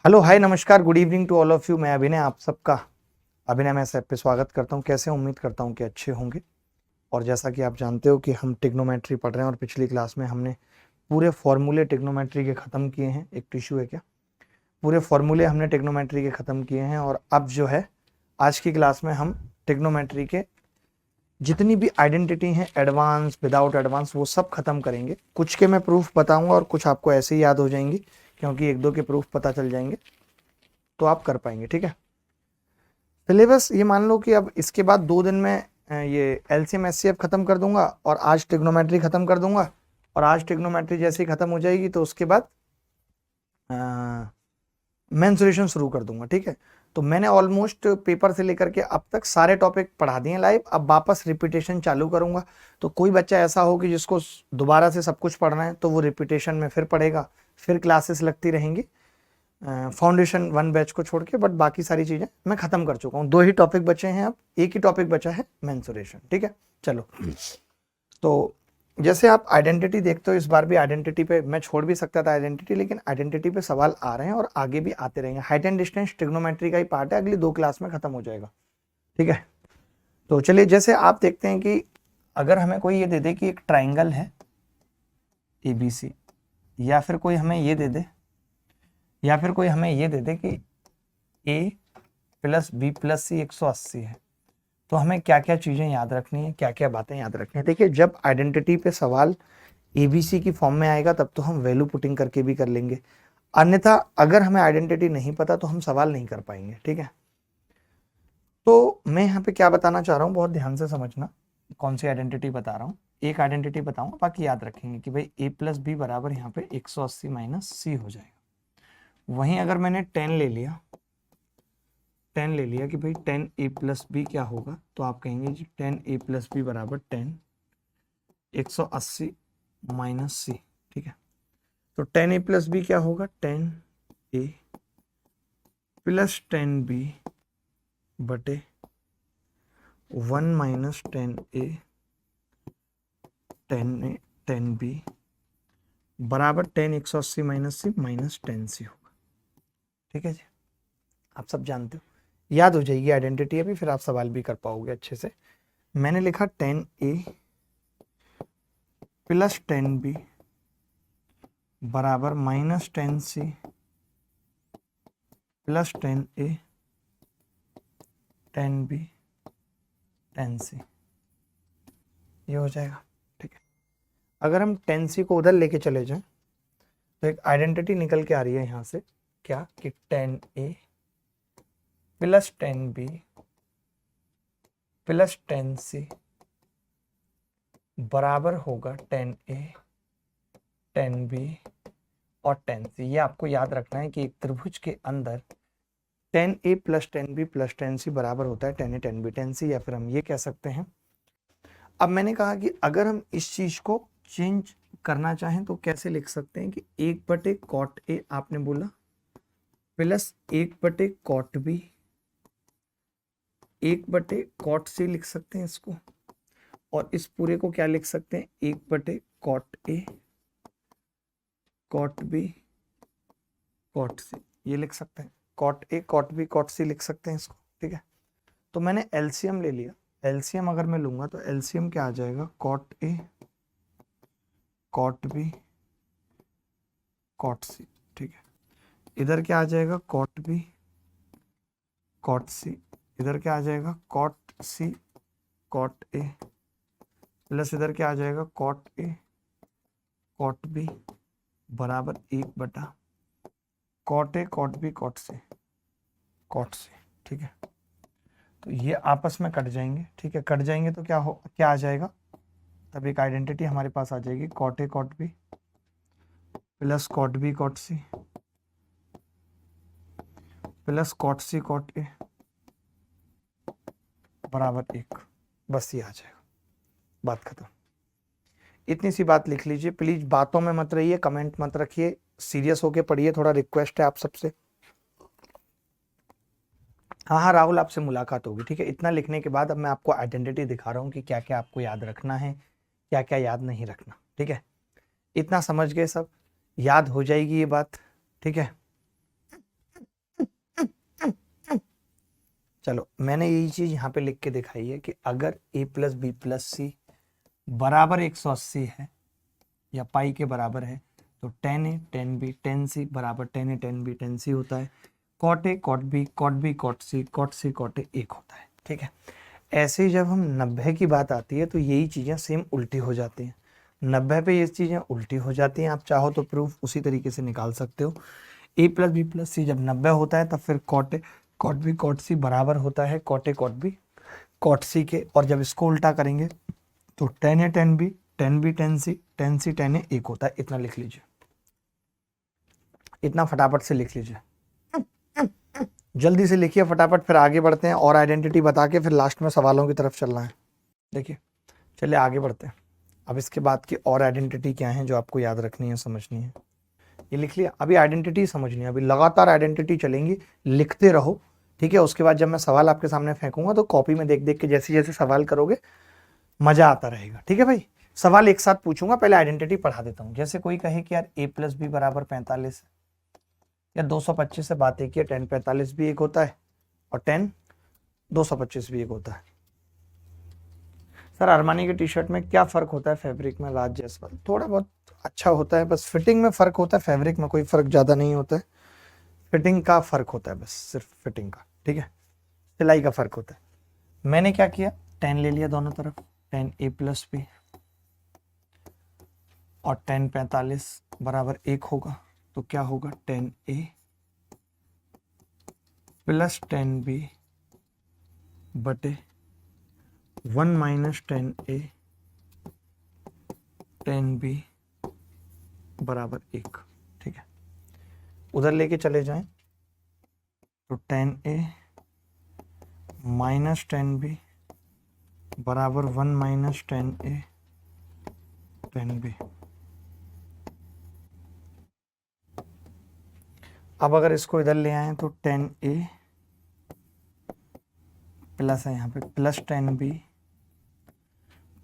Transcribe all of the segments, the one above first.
Hello hi नमस्कार good evening to all of you. मैं अभिनय आप सबका अभिनय मैं ऐप पे स्वागत करता हूँ। कैसे हैं? उम्मीद करता हूँ कि अच्छे होंगे। और जैसा कि आप जानते हो कि हम ट्रिग्नोमेट्री पढ़ रहे हैं और पिछली क्लास में हमने पूरे फॉर्मूले ट्रिग्नोमेट्री के ख़त्म किए हैं। एक टिश्यू है क्या? पूरे फॉर्मूले हमने ट्रिग्नोमेट्री के ख़त्म किए हैं और अब जो है आज की क्लास में हम ट्रिग्नोमेट्री के जितनी भी आइडेंटिटी हैं एडवांस विदाउट एडवांस वो सब खत्म करेंगे। कुछ के मैं प्रूफ बताऊंगा और कुछ आपको ऐसे ही याद हो जाएंगी क्योंकि एक दो के प्रूफ पता चल जाएंगे तो आप कर पाएंगे। ठीक है, सिलेबस ये मान लो कि अब इसके बाद 2 दिन में ये एलसीएम एचसीएफ खत्म कर दूंगा और आज ट्रिग्नोमेट्री खत्म कर दूंगा। और आज ट्रिग्नोमेट्री जैसे ही खत्म हो जाएगी तो उसके बाद मेंसुरेशन शुरू कर दूंगा। ठीक है, तो मैंने ऑलमोस्ट पेपर से लेकर के अब तक सारे टॉपिक पढ़ा दिए लाइव। अब वापस रिपीटेशन चालू करूंगा। तो कोई बच्चा ऐसा हो कि जिसको दोबारा से सब कुछ पढ़ना है तो वो रिपीटेशन में फिर पढ़ेगा, फिर क्लासेस लगती रहेंगी फाउंडेशन 1 बैच को छोड़ के। बट बाकी सारी चीज़ें मैं ख़त्म कर चुका हूँ। 2 ही टॉपिक बचे हैं, अब एक ही टॉपिक बचा है मेंसुरेशन। ठीक है, चलो। तो जैसे आप आइडेंटिटी देखते हो, इस बार भी आइडेंटिटी पे मैं छोड़ भी सकता था आइडेंटिटी, लेकिन आइडेंटिटी पे सवाल आ रहे हैं और आगे भी आते रहेंगे। हाइट एंड डिस्टेंस ट्रिग्नोमेट्री का ही पार्ट है, अगली 2 क्लास में ख़त्म हो जाएगा। ठीक है, तो चलिए जैसे आप देखते हैं कि अगर हमें कोई ये दे दे कि एक ट्राइंगल है ABC, या फिर कोई हमें ये दे दे कि A + B + C 180 है, तो हमें क्या क्या चीज़ें याद रखनी है, क्या क्या बातें याद रखनी है। देखिए, जब आइडेंटिटी पे सवाल ABC की फॉर्म में आएगा तब तो हम वैल्यू पुटिंग करके भी कर लेंगे, अन्यथा अगर हमें आइडेंटिटी नहीं पता तो हम सवाल नहीं कर पाएंगे। ठीक है, तो मैं यहाँ पे क्या बताना चाह रहा हूँ, बहुत ध्यान से समझना कौन सी आइडेंटिटी बता रहा हूँ। एक आइडेंटिटी बताऊंगा, बाकी याद रखेंगे कि भाई A + B बराबर यहाँ पे 180 - C हो जाएगा। वहीं अगर मैंने 10 ले लिया कि भाई 10A + B क्या होगा, तो आप कहेंगे जी 10A + B बराबर 10 180 - C। ठीक है, तो 10A + B क्या होगा, 10A + 10B बटे 1 - 10A 10B बराबर 10 180 - C -10C होगा। ठीक है जी, आप सब जानते हो, याद हो जाएगी आइडेंटिटी अभी, फिर आप सवाल भी कर पाओगे अच्छे से। मैंने लिखा 10A + 10B बराबर -10C + 10A 10B 10C, ये हो जाएगा। ठीक है, अगर हम 10C को उधर लेके चले जाएं तो एक आइडेंटिटी निकल के आ रही है यहाँ से, क्या कि 10A + 10B + 10C बराबर होगा 10A 10B और 10C। ये आपको याद रखना है कि एक त्रिभुज के अंदर 10A + 10B + 10C बराबर होता है 10A 10B 10C, या फिर हम ये कह सकते हैं। अब मैंने कहा कि अगर हम इस चीज को चेंज करना चाहें तो कैसे लिख सकते हैं कि 1/cot A आपने बोला plus 1/cot B 1/cot C लिख सकते हैं इसको, और इस पूरे को क्या लिख सकते हैं, 1/cot A cot B cot C, ये लिख सकते हैं। cot A cot B cot C लिख सकते हैं इसको। ठीक है, तो मैंने एलसीएम ले लिया। एलसीएम अगर मैं लूंगा तो एलसीएम क्या आ जाएगा, cot A cot B cot C। ठीक है, इधर क्या आ जाएगा, cot B cot C, इधर क्या आ जाएगा, cot C cot A, plus इधर क्या आ जाएगा, cot A cot B बराबर 1/cot A cot B cot C cot C। ठीक है, तो ये आपस में कट जाएंगे। ठीक है, कट जाएंगे तो क्या आ जाएगा, तब एक आइडेंटिटी हमारे पास आ जाएगी, cot A cot B plus cot B cot C plus cot C cot A बराबर 1। बस ये आ जाएगा, बात खत्म। इतनी सी बात लिख लीजिए प्लीज, बातों में मत रहिए, कमेंट मत रखिए, सीरियस होके पढ़िए, थोड़ा रिक्वेस्ट है आप सबसे। हाँ हाँ राहुल, आपसे मुलाकात होगी। ठीक है, इतना लिखने के बाद अब मैं आपको आइडेंटिटी दिखा रहा हूँ कि क्या क्या आपको याद रखना है, क्या क्या याद नहीं रखना। ठीक है, इतना समझ गए सब, याद हो जाएगी ये बात। ठीक है, चलो मैंने यही चीज यहाँ पे लिख के दिखाई है कि अगर a प्लस बी प्लस सी बराबर 180 है या पाई के बराबर है तो tan a tan b tan c बराबर tan a tan b tan c होता है। cot a cot b cot b cot c cot a एक होता है। ठीक है, ऐसे ही जब हम 90 की बात आती है तो यही चीजें सेम उल्टी हो जाती हैं। 90 पे ये चीजें उल्टी हो जाती हैं। आप चाहो तो प्रूफ उसी तरीके से निकाल सकते हो। a plus B plus C जब 90 होता है तब फिर cot A cot B cot C बराबर होता है cot A cot B cot C के। और जब इसको उल्टा करेंगे तो tan A tan B tan C tan A एक होता है। इतना लिख लीजिए, इतना फटाफट से लिख लीजिए, जल्दी से लिखिए फटाफट, फिर आगे बढ़ते हैं और आइडेंटिटी बता के फिर लास्ट में सवालों की तरफ चलना है। देखिए चलिए आगे बढ़ते हैं। अब इसके बाद की और आइडेंटिटी क्या है जो आपको याद रखनी है, समझनी है, ये लिख लिया। अभी आइडेंटिटी समझनी है, अभी लगातार आइडेंटिटी चलेंगी, लिखते रहो। ठीक है, उसके बाद जब मैं सवाल आपके सामने फेंकूंगा तो कॉपी में देख देख के जैसे जैसे सवाल करोगे मजा आता रहेगा। ठीक है भाई, सवाल एक साथ पूछूंगा, पहले आइडेंटिटी पढ़ा देता हूँ। जैसे कोई कहे कि यार a प्लस बी बराबर 45 है या 225 से बात एक ही है, 10 45 भी एक होता है और 10 225 भी एक होता है। सर अरमानी के टी शर्ट में क्या फर्क होता है फैब्रिक में? राज जायसवाल, थोड़ा बहुत अच्छा होता है, बस फिटिंग में फर्क होता है, फैब्रिक में कोई फर्क ज्यादा नहीं होता है। फिटिंग का फर्क होता है, बस सिर्फ फिटिंग का। ठीक है, सिलाई का फर्क होता है। मैंने क्या किया, 10 ले लिया दोनों तरफ, 10 a प्लस बी और 10 45 बराबर एक होगा तो क्या होगा 10 a प्लस 10 b बटे 1 माइनस 10 a 10 b बराबर एक। ठीक है, उधर लेके चले जाएं तो 10 a माइनस 10 b बराबर 1 माइनस 10 a 10 b। अब अगर इसको इधर ले आए तो 10 a प्लस है यहाँ पे plus 10 b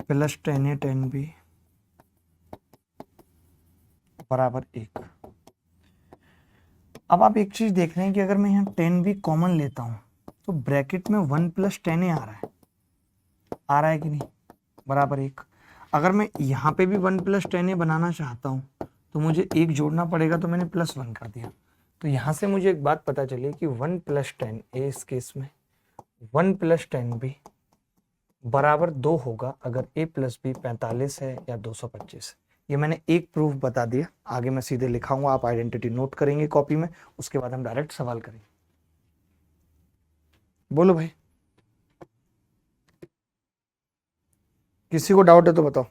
plus 10 a 10 b बराबर एक। अब आप एक चीज देख रहे हैं कि अगर मैं यहाँ 10 b कॉमन लेता हूं तो ब्रैकेट में 1 प्लस 10 a आ रहा है कि नहीं, बराबर एक। अगर मैं यहाँ पे भी 1 प्लस 10 a बनाना चाहता हूँ तो मुझे एक जोड़ना पड़ेगा, तो मैंने प्लस 1 कर दिया। तो यहाँ से मुझे एक बात पता चली कि 1 प्लस 10 a इस केस में 1 प्लस 10 b बराबर 2 होगा अगर a प्लस बी 45 है या 225 है। ये मैंने एक प्रूफ बता दिया, आगे मैं सीधे लिखाऊंगा, आप आइडेंटिटी नोट करेंगे कॉपी में, उसके बाद हम डायरेक्ट सवाल करेंगे। बोलो भाई, किसी को डाउट है तो बताओ।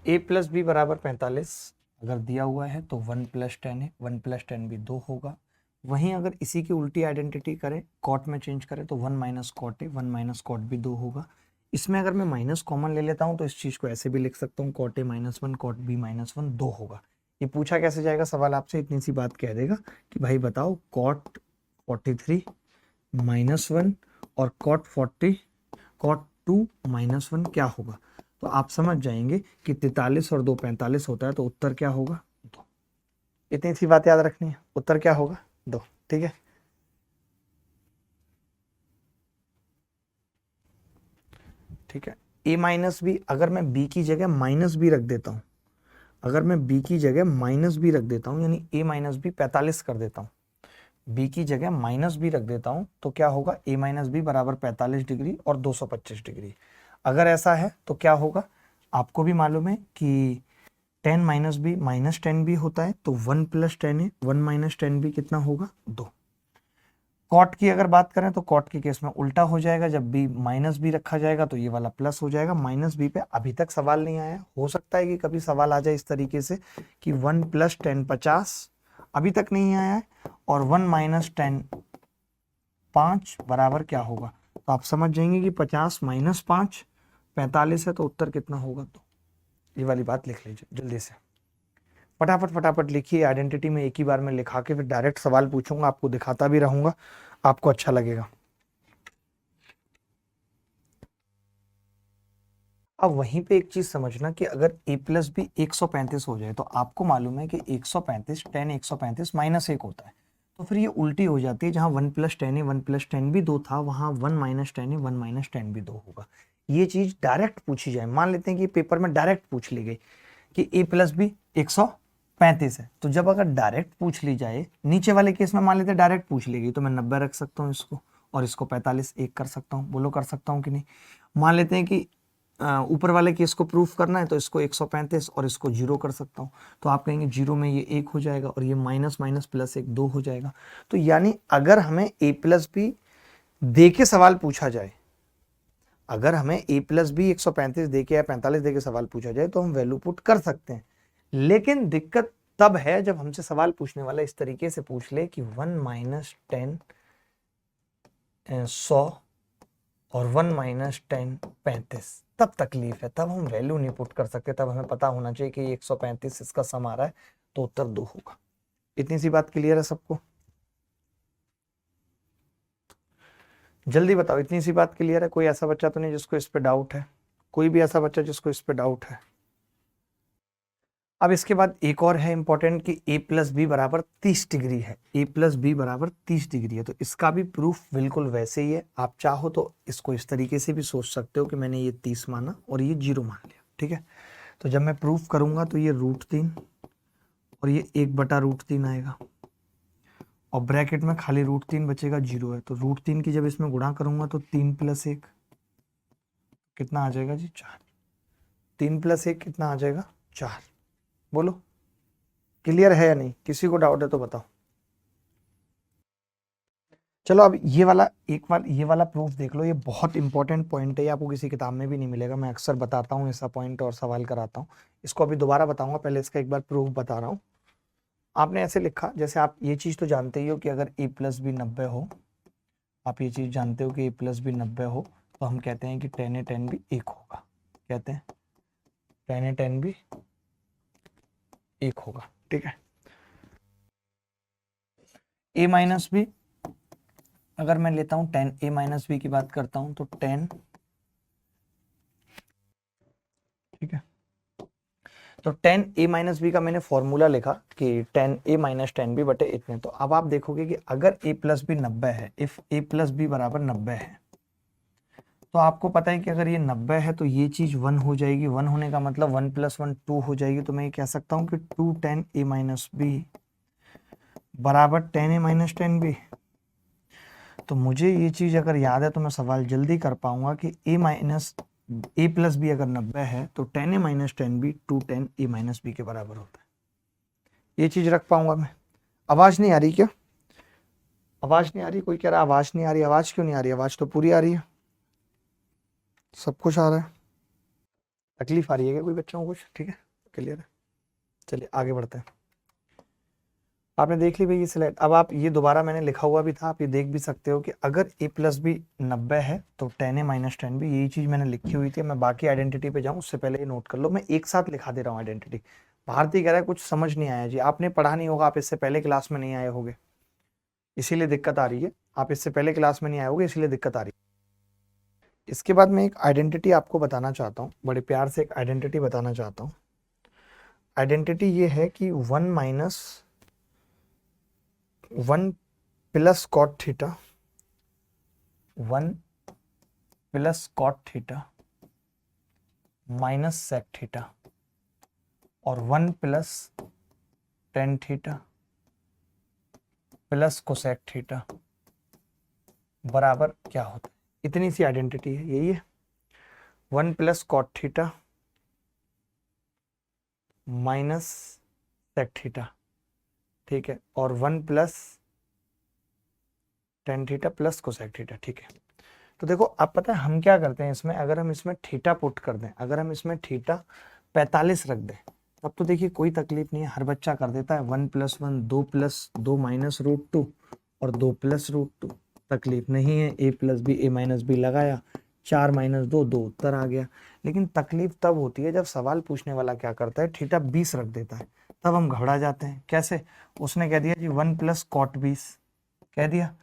a प्लस बी बराबर 45 अगर दिया हुआ है तो 1 प्लस 10 है, 1 प्लस 10 भी 2 होगा। वहीं अगर इसी की उल्टी आइडेंटिटी करें, कॉट में चेंज करें तो 1 माइनस कॉट है, 1 माइनस कॉट भी 2 होगा। इसमें अगर मैं माइनस कॉमन ले लेता हूं तो इस चीज को ऐसे भी लिख सकता हूँ, cot A minus 1 cot B minus 1 2 होगा। ये पूछा कैसे जाएगा सवाल आपसे, इतनी सी बात कह देगा कि भाई बताओ कॉट 43 माइनस 1 और कॉट 2 माइनस 1 क्या होगा। तो आप समझ जाएंगे कि 43 और 2 45 होता है, तो उत्तर क्या होगा 2। इतनी सी बात याद रखनी है, उत्तर क्या होगा 2। ठीक है, ठीक है। a माइनस बी, अगर मैं b की जगह माइनस बी रख देता हूं, अगर मैं b की जगह माइनस बी रख देता हूं यानी a माइनस बी 45 कर देता हूं, b की जगह माइनस बी रख देता हूं तो क्या होगा a माइनस बी बराबर 45 डिग्री और 225 डिग्री। अगर ऐसा है तो क्या होगा, आपको भी मालूम है कि 10 माइनस बी माइनस 10 बी होता है, तो 1 प्लस 10 है, 1 माइनस 10 बी कितना होगा 2। कॉट की अगर बात करें तो कॉट के केस में उल्टा हो जाएगा, जब बी माइनस बी रखा जाएगा तो ये वाला प्लस हो जाएगा। माइनस बी पे अभी तक सवाल नहीं आया, हो सकता है कि कभी सवाल आ जाए इस तरीके से कि 1 प्लस 10 50, अभी तक नहीं आया है, और 1 माइनस 10 5 बराबर क्या होगा। तो आप समझ जाएंगे कि 50 माइनस 5 45 है, तो उत्तर कितना होगा। तो ये वाली बात लिख लीजिए जल्दी से, फटाफट फटाफट लिखिए। आइडेंटिटी में एक ही बार में लिखा के फिर डायरेक्ट सवाल पूछूंगा, आपको दिखाता भी रहूंगा, आपको अच्छा लगेगा। अब वहीं पे एक चीज समझना कि अगर a प्लस बी 135 हो जाए तो आपको मालूम है कि 135 tan 135 माइनस 1 होता है, तो फिर ये उल्टी हो जाती है, जहां 1 प्लस टेन ए 1 प्लस टेन भी 2 था वहां 1 माइनस टेन ए 1 माइनस टेन भी 2 होगा। ये चीज डायरेक्ट पूछी जाए, मान लेते हैं कि पेपर में डायरेक्ट पूछ ली गई कि a प्लस बी 135 है, तो जब अगर डायरेक्ट पूछ ली जाए, नीचे वाले केस में मान लेते हैं डायरेक्ट पूछ ली गई, तो मैं 90 रख सकता हूँ इसको, और इसको 45 एक कर सकता हूँ। बोलो कर सकता हूँ कि नहीं? मान लेते हैं कि ऊपर वाले केस को प्रूफ करना है, तो इसको 135 और इसको 0 कर सकता हूँ, तो आप कहेंगे 0 में ये 1 हो जाएगा और ये माइनस माइनस प्लस 1 2 हो जाएगा। तो यानी अगर हमें a प्लस बी दे के सवाल पूछा जाए, अगर हमें a प्लस बी 135 दे के या 45 दे के सवाल पूछा जाए तो हम वैल्यू पुट कर सकते हैं, लेकिन दिक्कत तब है जब हमसे सवाल पूछने वाला इस तरीके से पूछ ले कि 1 माइनस 10 100 और 1 माइनस 10 35, तब तकलीफ है, तब हम वैल्यू नहीं पुट कर सकते। तब हमें पता होना चाहिए कि 135 इसका सम आ रहा है, तो उत्तर 2 होगा। इतनी सी बात क्लियर है सबको? जल्दी बताओ, इतनी सी बात क्लियर है? कोई ऐसा बच्चा तो नहीं जिसको इस पे डाउट है? कोई भी ऐसा बच्चा जिसको इस पे डाउट है? अब इसके बाद एक और है इंपॉर्टेंट कि a प्लस बी बराबर 30 डिग्री है। a प्लस बी बराबर 30 डिग्री है, तो इसका भी प्रूफ बिल्कुल वैसे ही है। आप चाहो तो इसको इस तरीके से भी सोच सकते हो कि मैंने ये 30 माना और ये 0 मान लिया, ठीक है। तो जब मैं प्रूफ करूंगा तो ये √3 और ये 1/√3 आएगा, और ब्रैकेट में खाली √3 बचेगा, 0 है, तो √3 की जब इसमें गुणा करूंगा तो 3 + 1 कितना आ जाएगा जी? 4। 3 + 1 कितना आ जाएगा? 4। बोलो क्लियर है या नहीं? किसी को डाउट है तो बताओ। चलो अब ये वाला एक बार ये वाला प्रूफ देख लो, ये बहुत इंपॉर्टेंट पॉइंट है, ये आपको किसी किताब में भी नहीं मिलेगा। मैं अक्सर बताता हूँ ऐसा पॉइंट और सवाल कराता हूँ, इसको अभी दोबारा बताऊंगा, पहले इसका एक बार प्रूफ बता रहा हूँ। आपने ऐसे लिखा, जैसे आप ये चीज तो जानते ही हो कि अगर a प्लस बी 90 हो, आप ये चीज जानते हो कि a प्लस बी 90 हो, तो हम कहते हैं कि tan a tan b 1 होगा। कहते हैं tan a tan b 1 होगा, ठीक है। a माइनस बी, अगर मैं लेता हूं tan a माइनस बी की बात करता हूं तो tan, ठीक है, तो tan a माइनस बी का मैंने फॉर्मूला लिखा कि tan a minus tan b बटे इतने। तो अब आप देखोगे कि अगर a प्लस बी 90 है, इफ a प्लस बी बराबर 90 है, तो आपको पता है कि अगर ये 90 है तो ये चीज 1 हो जाएगी। 1 होने का मतलब 1 + 1 2 हो जाएगी, तो मैं ये कह सकता हूँ कि 2 tan a माइनस बी बराबर tan a minus tan b। तो मुझे ये चीज अगर याद है तो मैं सवाल जल्दी कर पाऊंगा कि a प्लस बी अगर 90 है तो tan a minus tan b 2 tan a minus b के बराबर होता है। ये चीज रख पाऊंगा मैं। आवाज नहीं आ रही क्या? आवाज नहीं आ रही? कोई कह रहा आवाज नहीं आ रही। आवाज क्यों नहीं आ रही? आवाज तो पूरी आ रही है, सब कुछ आ रहा है। तकलीफ आ रही है क्या कोई बच्चों को कुछ? ठीक है, क्लियर है। चलिए आगे बढ़ते हैं। आपने देख ली भाई ये स्लाइड। अब आप ये दोबारा मैंने लिखा हुआ भी था, आप ये देख भी सकते हो कि अगर a प्लस बी 90 है तो tan a minus tan b, यही चीज मैंने लिखी हुई थी। मैं बाकी आइडेंटिटी पे जाऊं उससे पहले ये नोट कर लो, मैं एक साथ लिखा दे रहा हूँ आइडेंटिटी। भारती कह रहा है कुछ समझ नहीं आया जी। आपने पढ़ा नहीं होगा, आप इससे पहले क्लास में नहीं आए होगे, इसीलिए दिक्कत आ रही है। आप इससे पहले क्लास में नहीं आए होगे, इसीलिए दिक्कत आ रही है। इसके बाद मैं एक आइडेंटिटी आपको बताना चाहता हूँ, बड़े प्यार से एक आइडेंटिटी बताना चाहता हूँ। आइडेंटिटी ये है कि 1 minus 1 plus cot theta, 1 plus cot theta minus sec theta और 1 plus tan theta plus cosec theta बराबर क्या होता है? इतनी सी आइडेंटिटी है, यही है। 1 plus cot theta minus sec theta, ठीक है, और 1 plus tan theta plus cosec theta, ठीक है। तो देखो अब पता है हम क्या करते हैं इसमें, अगर हम इसमें थीटा पुट कर दें, अगर हम इसमें थीटा 45 रख दें, तब तो देखिए कोई तकलीफ नहीं है, हर बच्चा कर देता है। 1 + 1 2 + 2 माइनस √2 और 2 + √2, तकलीफ नहीं है। a plus B a minus B लगाया, 4 - 2 2 उत्तर आ गया। लेकिन तकलीफ तब होती है जब सवाल पूछने वाला क्या करता है, थीटा 20 रख देता है, तब हम घबरा जाते हैं। कैसे? उसने कह दिया जी 1 + cot 20 कह दिया,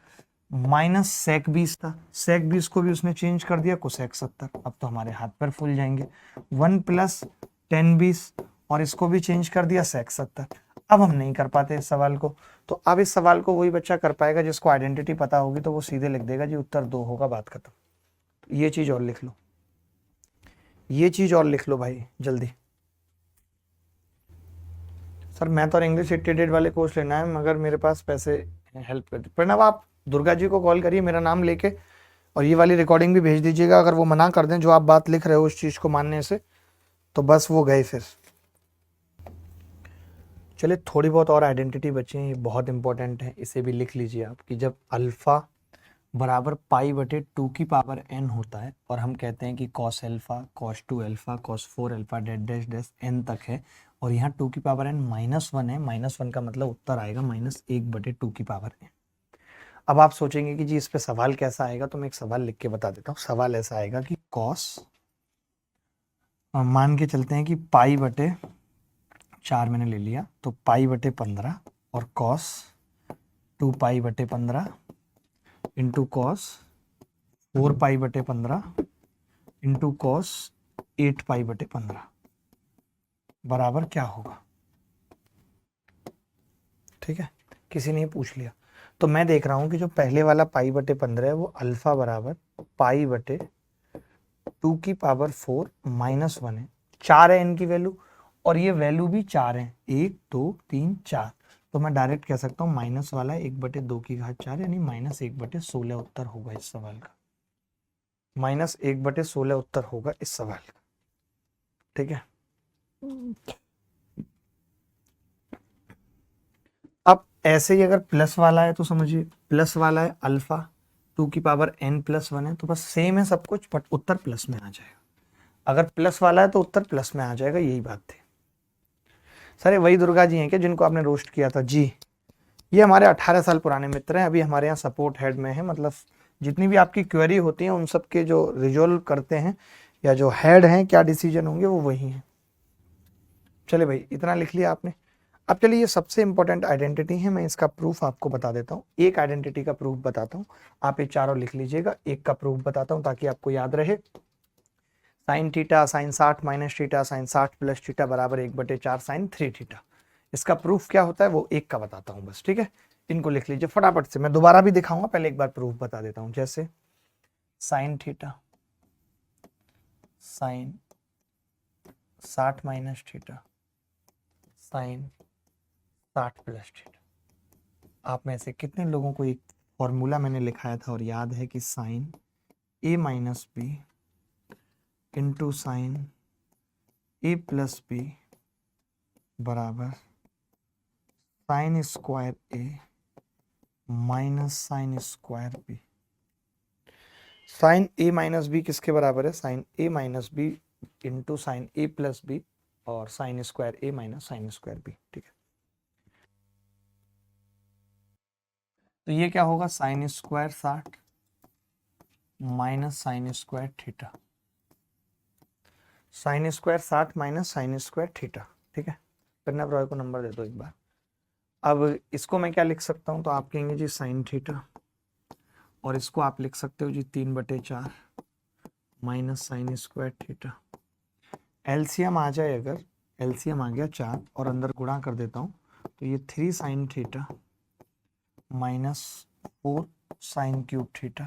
माइनस सेक 20 था, सेक 20 को भी उसने चेंज कर दिया कोसेक 70। अब तो हमारे हाथ पर फूल जाएंगे। 1 प्लस टेन 20 और इसको भी चेंज कर दिया सेक 70। अब हम नहीं कर पाते इस सवाल को, तो अब इस सवाल को वही बच्चा कर पाएगा जिसको आइडेंटिटी पता होगी, तो वो सीधे लिख देगा जी उत्तर 2 होगा, बात खत्म। ये चीज और लिख लो, ये चीज और लिख लो भाई जल्दी। सर मैं तो इंग्लिश इंटीग्रेटेड वाले कोर्स लेना है, मगर मेरे पास पैसे हेल्प कर दे। प्रणव आप दुर्गा जी को कॉल करिए मेरा नाम लेके, और ये वाली रिकॉर्डिंग भी भेज दीजिएगा। अगर वो मना कर दें जो आप बात लिख रहे हो उस चीज़ को मानने से, तो बस वो गए फिर। चलिए थोड़ी बहुत और आइडेंटिटी बची है, ये बहुत इंपॉर्टेंट है, इसे भी लिख लीजिए आप, कि जब अल्फा बराबर पाई बटे 2 की पावर n होता है, और हम कहते हैं कि cos alpha, cos 2 alpha, cos 4 alpha dash dash dash n तक है, और यहाँ 2 की पावर n -1 है, -1 का मतलब उत्तर आएगा -1/2 की पावर n। अब आप सोचेंगे कि जी इस पे सवाल कैसा आएगा, तो मैं एक सवाल लिख के बता देता हूँ। सवाल ऐसा आएगा कि कॉस, मान के चलते हैं कि पाई बटे 4 मैंने ले लिया, तो पाई बटे 15 और कॉस 2 पाई बटे 15 इंटू कॉस 4 पाई बटे 15 इंटू कॉस 8 पाई बटे 15 बराबर क्या होगा। ठीक है, किसी ने पूछ लिया, तो मैं देख रहा हूं कि जो पहले वाला पाई बटे 15 है वो अल्फा बराबर पाई बटे 2 की पावर 4 -1 है, 4 है इनकी वैल्यू, और ये वैल्यू भी 4 है, 1 2 3 4, तो मैं डायरेक्ट कह सकता हूँ माइनस वाला 1/2 की घात 4, यानी -1/16 उत्तर होगा इस सवाल का। -1/16 उत्तर होगा इस सवाल का। ठीक है, अब ऐसे ही अगर प्लस वाला है तो समझिए, प्लस वाला है अल्फा 2 की पावर n+1 है, तो बस सेम है सब कुछ, बट उत्तर प्लस में आ जाएगा। अगर प्लस वाला है तो उत्तर प्लस में आ जाएगा, यही बात थी। सर वही दुर्गा जी हैं क्या जिनको आपने रोस्ट किया था? जी, ये हमारे 18 साल पुराने मित्र हैं, अभी हमारे यहाँ सपोर्ट हेड में है, मतलब जितनी भी आपकी क्वेरी होती है उन सब के जो रिजोल्व करते हैं या जो हेड हैं, क्या डिसीजन होंगे वो वही हैं। चले भाई इतना लिख लिया आपने। अब चलिए ये सबसे इंपॉर्टेंट आइडेंटिटी है, मैं इसका प्रूफ आपको बता देता हूँ। एक आइडेंटिटी का प्रूफ बताता हूँ, आप ये चारों लिख लीजिएगा। एक का प्रूफ बताता हूँ ताकि आपको याद रहे। Sine theta sine 60 minus theta sine 60 plus theta बराबर 1/4 साइन 3 थीटा। इसका प्रूफ क्या होता है वो एक का बताता हूँ बस, ठीक है। इनको लिख लीजिए फटाफट से, मैं दोबारा भी दिखाऊंगा, पहले एक बार प्रूफ बता देता हूँ। जैसे sine theta sine 60 minus theta sine 60 plus theta. आप में से कितने लोगों को एक फॉर्मूला मैंने लिखाया था और याद है कि sine a minus B into sine a plus B बराबर sine square a minus sine square B. Sine a minus B किसके बराबर है? Sine a minus B into sine a plus B और sine square a minus sine square B. ठीक है, तो ये क्या होगा? Sine square 60 minus sine square theta, sine square 60 minus sine square theta. ठीक है, प्रणव रॉय को नंबर दे दो एक बार। अब इसको मैं क्या लिख सकता हूँ? तो आप कहेंगे जी साइन थीटा, और इसको आप लिख सकते हो जी 3/4 minus sine square theta. LCM आ जाए, अगर एलसीएम आ गया 4 और अंदर गुणा कर देता हूँ, तो ये 3 sine theta minus 4 sine cube theta,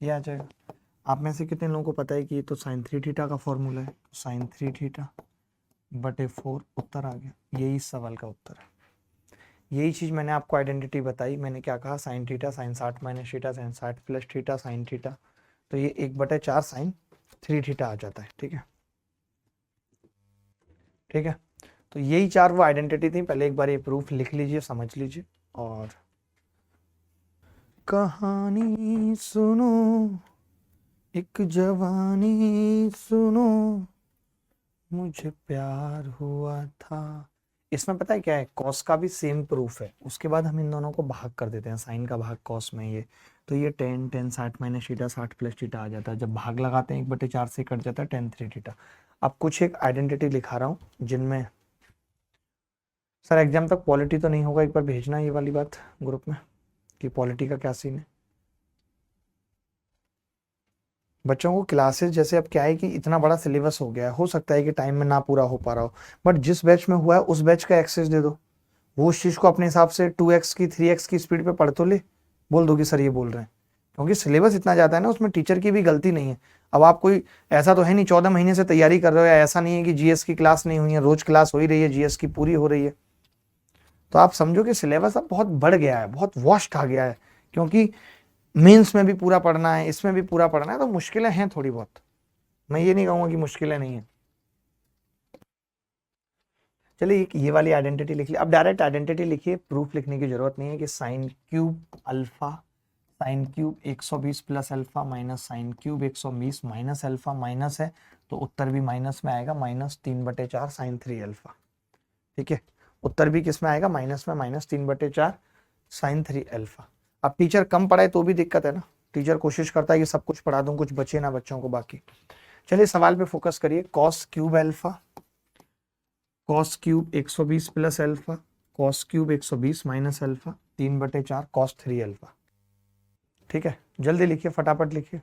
ये आ जाएगा। आप में से कितने लोगों को पता है कि ये तो साइन 3 थीटा का फॉर्मूला है? साइन 3 थीटा बटे 4 उत्तर आ गया, यही इस सवाल का उत्तर है। यही चीज़ मैंने आपको आइडेंटिटी बताई। मैंने क्या कहा? Sine theta sine 60 minus theta sine 60 plus theta sine theta, तो ये 1/4 साइन 3 थीटा आ जाता है। ठीक है, ठीक है, तो यही चार वो आइडेंटिटी थी। पहले एक बार ये प्रूफ लिख लीजिए, समझ लीजिए। और कहानी सुनो एक जवानी सुनो, मुझे प्यार हुआ था। इसमें पता है क्या है? कॉस का भी सेम प्रूफ है, उसके बाद हम इन दोनों को भाग कर देते हैं, साइन का भाग कॉस में, ये तो ये 10 60 माइनस थीटा 60 प्लस थीटा आ जाता है। जब भाग लगाते हैं 1/4 से कट जाता है 10 3 थीटा। अब कुछ एक आइडेंटिटी लिखा रहा हूँ जिनमें सर एग्जाम तक पॉलिटी तो नहीं होगा, एक बार भेजना ये वाली बात ग्रुप में कि पॉलिटी का क्या सीन है। बच्चों को क्लासेस जैसे अब क्या है कि इतना बड़ा सिलेबस हो गया है, हो सकता है कि टाइम में ना पूरा हो पा रहा हो, बट जिस बैच में हुआ है उस बैच का एक्सेस दे दो, वो उस चीज़ को अपने हिसाब से 2x की 3x की स्पीड पे पढ़ तो ले, बोल दो कि सर ये बोल रहे हैं, क्योंकि सिलेबस इतना ज़्यादा है ना, उसमें टीचर की भी गलती नहीं है। अब आप कोई ऐसा तो है नहीं 14 महीने से तैयारी कर रहे हो, या ऐसा नहीं है कि जीएस की क्लास नहीं हुई है, रोज क्लास हो ही रही है, जीएस की पूरी हो रही है। तो आप समझो कि सिलेबस अब बहुत बढ़ गया है, बहुत वॉस्ट आ गया है, क्योंकि मेंस में भी पूरा पढ़ना है, इसमें भी पूरा पढ़ना है, तो मुश्किलें हैं थोड़ी बहुत। मैं ये नहीं कहूँगा कि मुश्किलें नहीं है। चलिए ये वाली आइडेंटिटी लिख ली। अब डायरेक्ट आइडेंटिटी लिखिए, प्रूफ लिखने की जरूरत नहीं है कि sine cube alpha, sine cube 120 plus alpha minus sine cube 120 minus alpha, minus है तो उत्तर भी माइनस में आएगा, -3/4 साइन 3 अल्फा। ठीक है, उत्तर भी किस में आएगा, माइनस में, -3/4 साइन 3 अल्फा। अब टीचर कम पढ़ाए तो भी दिक्कत है ना, टीचर कोशिश करता है कि सब कुछ पढ़ा दूं, कुछ बचे ना बच्चों को बाकी। चलिए सवाल पे फोकस करिए। Cos cube alpha, cos cube 120 plus alpha, cos cube 120 minus alpha, 3/4 cos 3 alpha. ठीक है, जल्दी लिखिए, फटाफट लिखिए।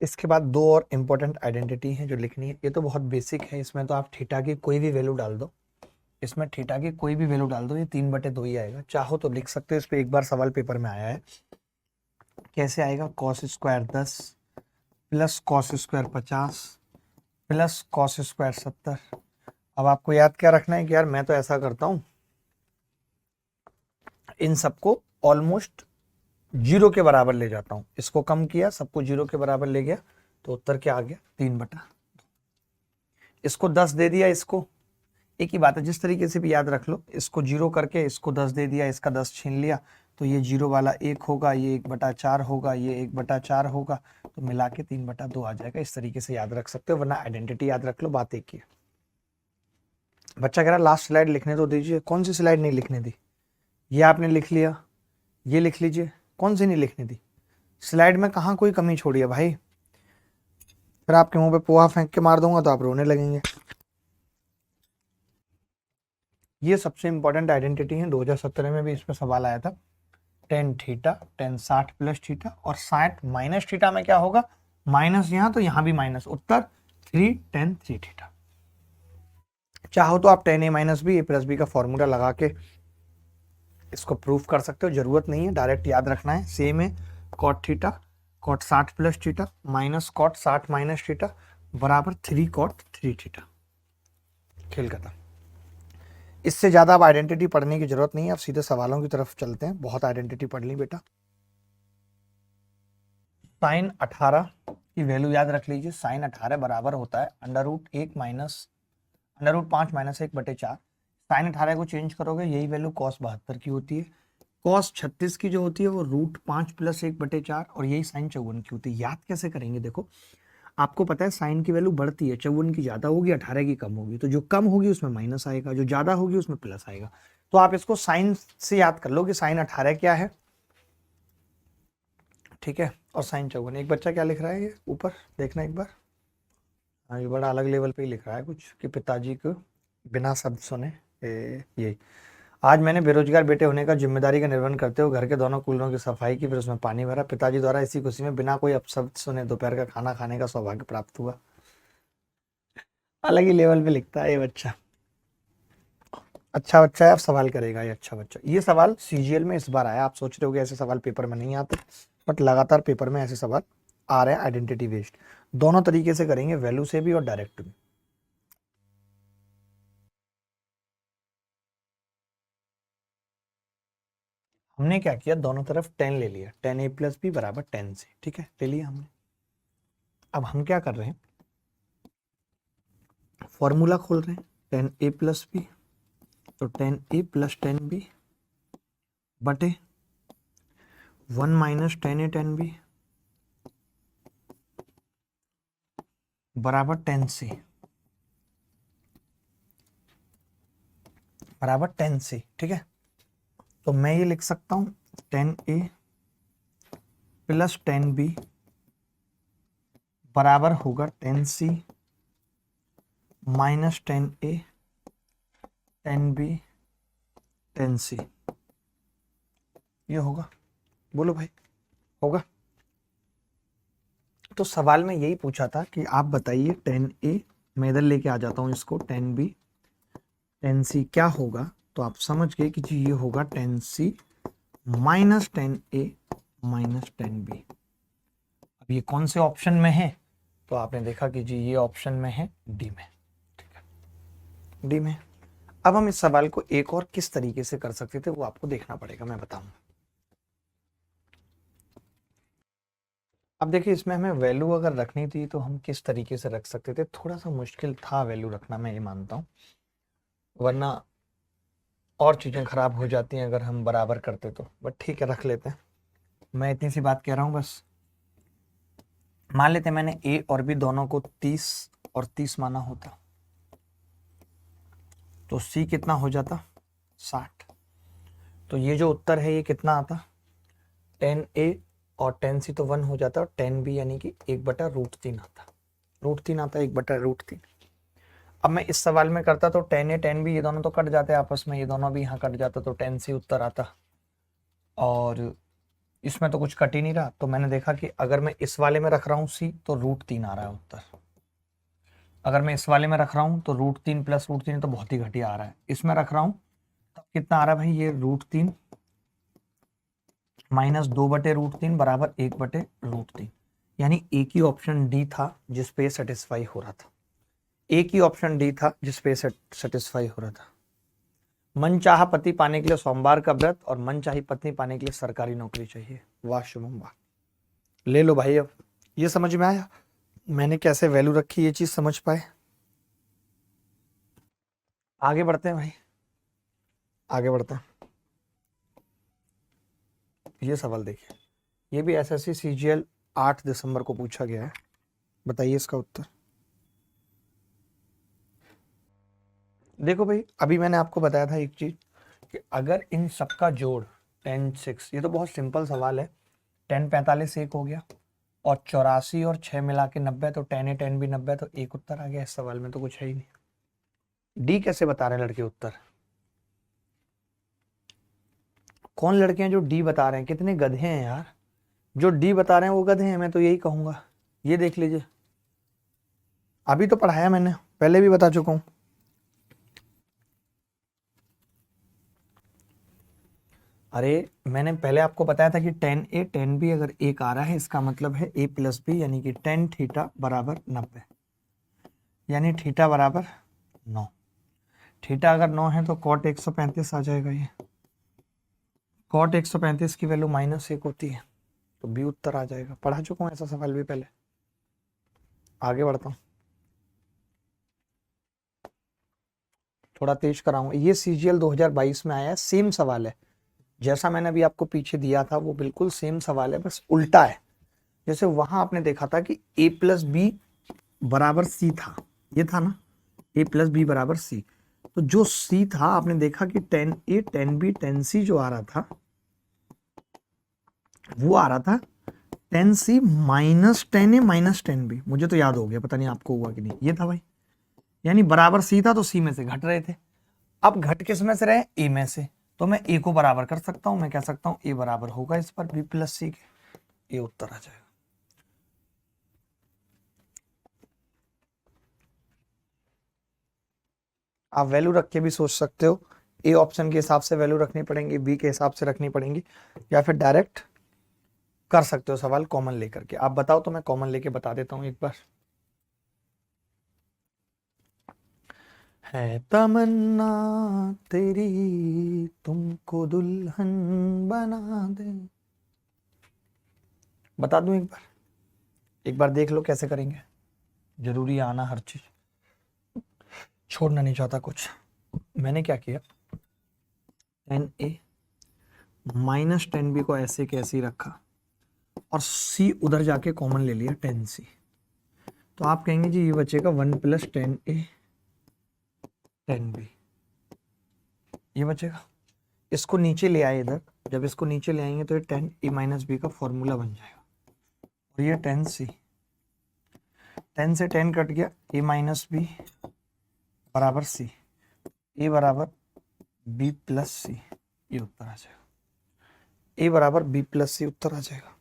इसके बाद दो और इंपॉर्टेंट आइडेंटिटी है जो लिखनी है, ये तो बहुत बेसिक है, इसमें तो आप थीटा की कोई भी वैल्यू डाल दो, इसमें थीटा की कोई भी वैल्यू डाल दो, ये 3/2 ही आएगा। चाहो तो लिख सकते हो, इस पे एक बार सवाल पेपर में आया है। कैसे आएगा, cos square 10 plus cos square 50 plus cos square 70। अब आपको याद क्या रखना है कि यार मैं तो ऐसा करता हूं, इन सबको ऑलमोस्ट जीरो के बराबर ले जाता हूं, इसको कम किया, सबको जीरो के बराबर ले गया, तो उत्तर क्या आ गया, 3/2। इसको 10 दे दिया, इसको एक ही बात है, जिस तरीके से भी याद रख लो, इसको जीरो करके इसको 10 दे दिया, इसका 10 छीन लिया, तो ये जीरो वाला 1 होगा, ये 1/4 होगा, ये 1/4 होगा, तो मिला के 3/2 आ जाएगा। इस तरीके से याद रख सकते हो, वरना आइडेंटिटी याद रख लो, बात एक ही है। बच्चा कह रहा लास्ट स्लाइड लिखने तो दीजिए, कौन सी स्लाइड नहीं लिखने दी, ये आपने लिख लिया, ये लिख लीजिए, कौन सी नहीं लिखने दी, स्लाइड में कहाँ कोई कमी छोड़ी है भाई, फिर आपके मुंह पे पोहा फेंक के मार दूंगा तो आप रोने लगेंगे। ये सबसे इंपॉर्टेंट आइडेंटिटी है, 2017 में भी इस पर सवाल आया था। Tan theta, ten 60 plus theta, और 60 माइनस थीटा में क्या होगा, माइनस यहां तो यहां भी माइनस, उत्तर 3 टेन 3 थीटा। चाहो तो आप टेन ए माइनस बी ए प्लस बी का फॉर्मूला लगा के इसको प्रूफ कर सकते हो, जरूरत नहीं है, डायरेक्ट याद रखना है। सेम है, cot theta, cot 60 plus theta minus cot 60 minus theta बराबर 3 कॉट 3 थीटा। खेल खत्म। इससे ज्यादा अब आइडेंटिटी पढ़ने की जरूरत नहीं है, अब सीधे सवालों की तरफ चलते हैं। बहुत आइडेंटिटी पढ़ ली बेटा। साइन 18 की वैल्यू याद रख लीजिए, साइन 18 बराबर होता है √1 माइनस √5 माइनस 1/4। साइन 18 को चेंज करोगे, यही वैल्यू कॉस 72 की होती है। कॉस 36 की जो होती है वो √5 प्लस 1/4, और यही साइन 54 की होती है। याद कैसे करेंगे, देखो आपको पता है साइन की वैल्यू बढ़ती है, 54 की ज्यादा होगी, 18 की कम होगी, तो जो कम होगी उसमें माइनस आएगा, जो ज्यादा होगी उसमें प्लस आएगा। तो आप इसको साइन से याद कर लो कि साइन 18 क्या है, ठीक है, और साइन 54। एक बच्चा क्या लिख रहा है, ये ऊपर देखना एक बार, हाँ ये बड़ा अलग लेवल पे ही लिख रहा है कुछ, कि पिताजी को बिना शब्द सुने ये आज मैंने बेरोजगार बेटे होने का जिम्मेदारी का निर्वहन करते हुए घर के दोनों कूलरों की सफाई की, फिर उसमें पानी भरा। पिताजी द्वारा इसी खुशी में बिना कोई अपशब्द सुने दोपहर का खाना खाने का सौभाग्य प्राप्त हुआ। अलग ही लेवल पे लिखता है ये बच्चा। अच्छा बच्चा है, अब सवाल करेगा ये, अच्छा बच्चा। ये सवाल सीजीएल में इस बार आया, आप सोच रहे हो कि ऐसे सवाल पेपर में नहीं आते, बट लगातार पेपर में ऐसे सवाल आ रहे हैं आइडेंटिटी बेस्ड। दोनों तरीके से करेंगे, वैल्यू से भी और डायरेक्ट भी। हमने क्या किया, दोनों तरफ 10 ले लिया, 10a प्लस बी बराबर 10 से, ठीक है, ले लिया हमने। अब हम क्या कर रहे हैं, फॉर्मूला खोल रहे हैं, 10a प्लस बी, तो 10a प्लस 10b बटे 1 माइनस 10a 10b बराबर 10c, बराबर 10c, ठीक है। तो मैं ये लिख सकता हूं 10a प्लस 10b बराबर होगा 10c minus 10a 10b 10c, ये होगा। बोलो भाई, होगा। तो सवाल में यही पूछा था कि आप बताइए 10A, मैं इधर लेके आ जाता हूँ इसको, 10B 10C क्या होगा। तो आप समझ गए कि जी ये होगा 10C minus 10A minus 10B। अब ये कौन से ऑप्शन में है, तो आपने देखा कि जी ये ऑप्शन में है डी में, ठीक है, डी में। अब हम इस सवाल को एक और किस तरीके से कर सकते थे वो आपको देखना पड़ेगा, मैं बताऊंगा। अब देखिए इसमें हमें वैल्यू अगर रखनी थी तो हम किस तरीके से रख सकते थे, थोड़ा सा मुश्किल था वैल्यू रखना, मैं ये मानता हूँ, वरना और चीज़ें खराब हो जाती हैं अगर हम बराबर करते तो, बट ठीक है रख लेते हैं। मैं इतनी सी बात कह रहा हूँ बस। मान लेते हैं मैंने ए और बी दोनों को 30 और 30 माना होता, तो सी कितना हो जाता 60। तो ये जो उत्तर है ये कितना आता 10A और 10C तो 1 हो जाता, और 10B यानी कि 1/√3 आता, √3 आता, 1/√3। अब मैं इस सवाल में करता तो 10A 10B ये दोनों तो कट जाते आपस में, ये दोनों भी यहाँ कट जाता तो 10C उत्तर आता, और इसमें तो कुछ कट ही नहीं रहा। तो मैंने देखा कि अगर मैं इस वाले में रख रहा हूँ C तो √3 आ रहा है उत्तर, अगर मैं इस वाले में रख रहा हूँ तो √3 प्लस √3 तो बहुत ही घटिया आ रहा है, इसमें रख रहा हूँ तब कितना आ रहा है भाई, ये √3 माइनस 2/√3 बराबर 1/√3, यानी एक ही ऑप्शन डी था जिसपे सेटिस्फाई हो रहा था, एक ही ऑप्शन डी था जिसपे सेटिस्फाई हो रहा था। मन चाहा पति पाने के लिए सोमवार का व्रत, और मन चाही पत्नी पाने के लिए सरकारी नौकरी चाहिए। वाह शुभम वाह, ले लो भाई। अब ये समझ में आया मैंने कैसे वैल्यू रखी, ये चीज समझ पाए। आगे बढ़ते हैं भाई, आगे बढ़ते हैं। ये सवाल देखिए, ये भी एसएससी सीजीएल 8 दिसंबर को पूछा गया है, बताइए इसका उत्तर। देखो भाई अभी मैंने आपको बताया था एक चीज कि अगर इन सबका जोड़ 10 6, ये तो बहुत सिंपल सवाल है, 10 45 एक हो गया, और 84 और 6 मिला के 90, तो 10A 10B 90, तो एक उत्तर आ गया। इस सवाल में तो कुछ है ही नहीं। डी कैसे बता रहे हैं लड़के उत्तर, कौन लड़के हैं जो डी बता रहे हैं, कितने गधे हैं यार, जो डी बता रहे हैं वो गधे हैं, मैं तो यही कहूंगा। ये देख लीजिए, अभी तो पढ़ाया मैंने, पहले भी बता चुका हूं। अरे मैंने पहले आपको बताया था कि 10A 10B अगर एक आ रहा है इसका मतलब है A प्लस बी, यानी कि 10 थीटा बराबर 90, यानी थीटा बराबर 9। थीटा अगर 9 है तो कॉट 135 आ जाएगा। ये कॉट 135 की वैल्यू -1 होती है, तो बी उत्तर आ जाएगा। पढ़ा चुका हूँ ऐसा सवाल भी पहले। आगे बढ़ता हूँ, थोड़ा तेज कराऊंगा। ये सीजीएल 2022 में आया है, सेम सवाल है जैसा मैंने अभी आपको पीछे दिया था, वो बिल्कुल सेम सवाल है, बस उल्टा है। जैसे वहां आपने देखा था कि A प्लस बी बराबर C था, ये था ना A प्लस बी बराबर C, तो जो C था आपने देखा कि 10A 10B 10C जो आ रहा था वो आ रहा था 10C minus 10A minus 10B। मुझे तो याद हो गया, पता नहीं आपको हुआ कि नहीं, ये था भाई, यानी बराबर C था तो C में से घट रहे थे। अब घट किस में से रहे, A में से, तो मैं A को बराबर कर सकता हूं, मैं कह सकता हूं A बराबर होगा इस पर B प्लस C के, A उत्तर आ जाएगा। आप वैल्यू रख के भी सोच सकते हो, ए ऑप्शन के हिसाब से वैल्यू रखनी पड़ेंगी, बी के हिसाब से रखनी पड़ेंगी, या फिर डायरेक्ट कर सकते हो सवाल कॉमन लेकर के। आप बताओ तो मैं कॉमन लेके बता देता हूं एक बार। है तमन्ना तेरी तुमको दुल्हन बना दे, बता दूं एक बार, एक बार देख लो कैसे करेंगे। जरूरी आना हर चीज, छोड़ना नहीं चाहता कुछ। मैंने क्या किया, 10A माइनस 10B को ऐसे के ऐसे ही रखा, और C उधर जाके कॉमन ले लिया 10C, तो आप कहेंगे जी ये बचेगा 1 प्लस 10A 10B, ये बचेगा। इसको नीचे ले आए इधर, जब इसको नीचे ले आएंगे तो ये 10A माइनस बी का फॉर्मूला बन जाएगा, और ये 10C, 10 से 10 कट गया, A माइनस बी बराबर C, A बराबर B प्लस C, ये उत्तर आ जाएगा। A बराबर B प्लस C उत्तर आ जाएगा।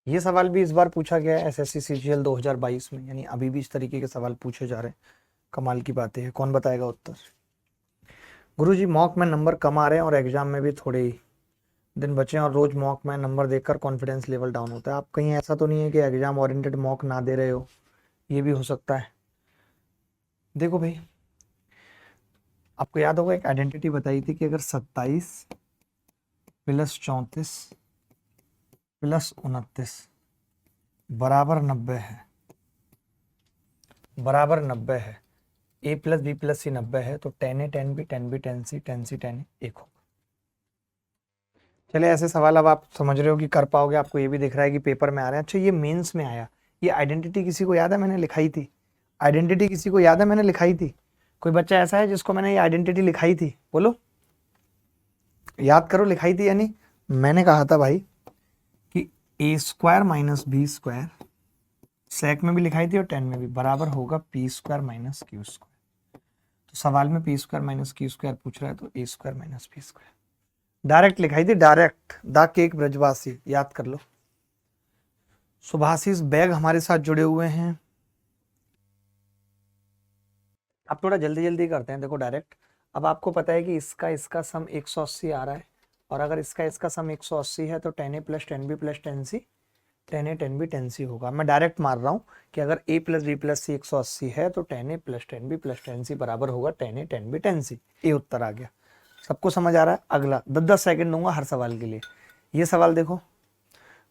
ये सवाल भी इस बार पूछा गया है एसएससी सीजीएल 2022 में, यानी अभी भी इस तरीके के सवाल पूछे जा रहे हैं। कमाल की बातें हैं। कौन बताएगा उत्तर? गुरुजी मॉक में नंबर कम आ रहे हैं और एग्जाम में भी थोड़े ही दिन बचे हैं और रोज मॉक में नंबर देखकर कॉन्फिडेंस लेवल डाउन होता है। आप कहीं ऐसा तो नहीं है कि एग्जाम ओरिएंटेड मॉक ना दे रहे हो? ये भी हो सकता है। देखो भाई, आपको याद होगा एक आइडेंटिटी बताई थी कि अगर 27 प्लस 34 प्लस 29 बराबर 90 है, बराबर 90 है, a प्लस बी प्लस सी 90 है, तो 10a 10b 10b 10c 10c 10a एक होगा। चलिए ऐसे सवाल अब आप समझ रहे हो कि कर पाओगे, आपको ये भी दिख रहा है कि पेपर में आ रहे हैं। अच्छा ये मेंस में आया, ये आइडेंटिटी किसी को याद है मैंने लिखाई थी? आइडेंटिटी किसी को याद है मैंने लिखाई थी? कोई बच्चा ऐसा है जिसको मैंने ये आइडेंटिटी लिखाई थी? बोलो, याद करो, लिखाई थी यानी मैंने कहा था भाई कि a square minus B square, sec में भी लिखाई थी और 10 में भी, बराबर होगा P square minus Q square. तो सवाल में P square minus Q square पूछ रहा है, तो A square minus P square direct लिखाई थी, डायरेक्ट। द केक ब्रजवासी, याद कर लो। सुभाषिस बैग हमारे साथ जुड़े हुए हैं। अब थोड़ा जल्दी जल्दी करते हैं। देखो डायरेक्ट, अब आपको पता है कि इसका सम 180 आ रहा है, और अगर इसका सम 180 है तो 10a plus 10b plus 10c 10a 10b 10c होगा। मैं डायरेक्ट मार रहा हूँ कि अगर a प्लस बी प्लस सी 180 है तो 10a plus 10b plus 10c बराबर होगा 10a 10b 10c। ये उत्तर आ गया। सबको समझ आ रहा है? अगला 10-10 सेकंड दूंगा हर सवाल के लिए। ये सवाल देखो,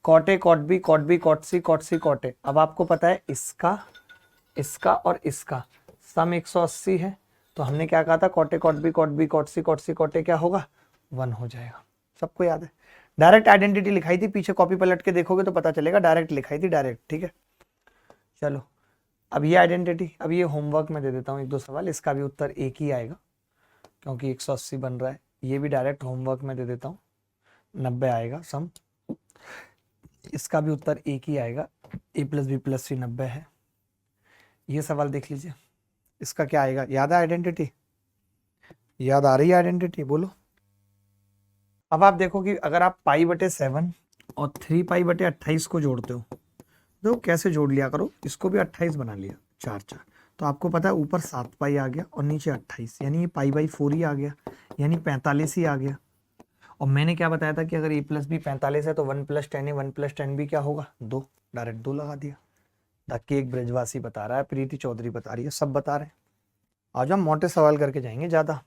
cot A cot B cot B cot C cot C cot A. अब आपको पता है इसका और इसका सम 180 है, तो हमने क्या कहा था, cot A cot B cot B cot C cot A क्या होगा? 1 हो जाएगा। सबको याद है? डायरेक्ट आइडेंटिटी लिखाई थी, पीछे कॉपी पलट के देखोगे तो पता चलेगा, डायरेक्ट लिखाई थी, डायरेक्ट। ठीक है, चलो अब ये आइडेंटिटी, अब ये होमवर्क में दे देता हूँ 1-2 सवाल, इसका भी उत्तर एक ही आएगा क्योंकि 180 बन रहा है। ये भी डायरेक्ट होमवर्क में दे देता हूँ, 90 आएगा सम, इसका भी उत्तर एक ही आएगा, a प्लस बी प्लस सी 90 है। ये सवाल देख लीजिए, इसका क्या आएगा? याद है आइडेंटिटी? याद आ रही है आइडेंटिटी? बोलो। अब आप देखो कि अगर आप π/7 और 3π/28 को जोड़ते हो, तो कैसे जोड़ लिया करो, इसको भी 28 बना लिया, 4 तो आपको पता है ऊपर 7π आ गया और नीचे 28, यानी ये π/4 ही आ गया, यानी 45 ही आ गया। और मैंने क्या बताया था कि अगर a प्लस बी 45 है तो 1 प्लस 10a 1 प्लस 10b क्या होगा? 2। डायरेक्ट 2 लगा दिया। द केक ब्रजवासी बता रहा है, प्रीति चौधरी बता रही है, सब बता रहे हैं। आज हम मोटे सवाल करके जाएंगे ज्यादा।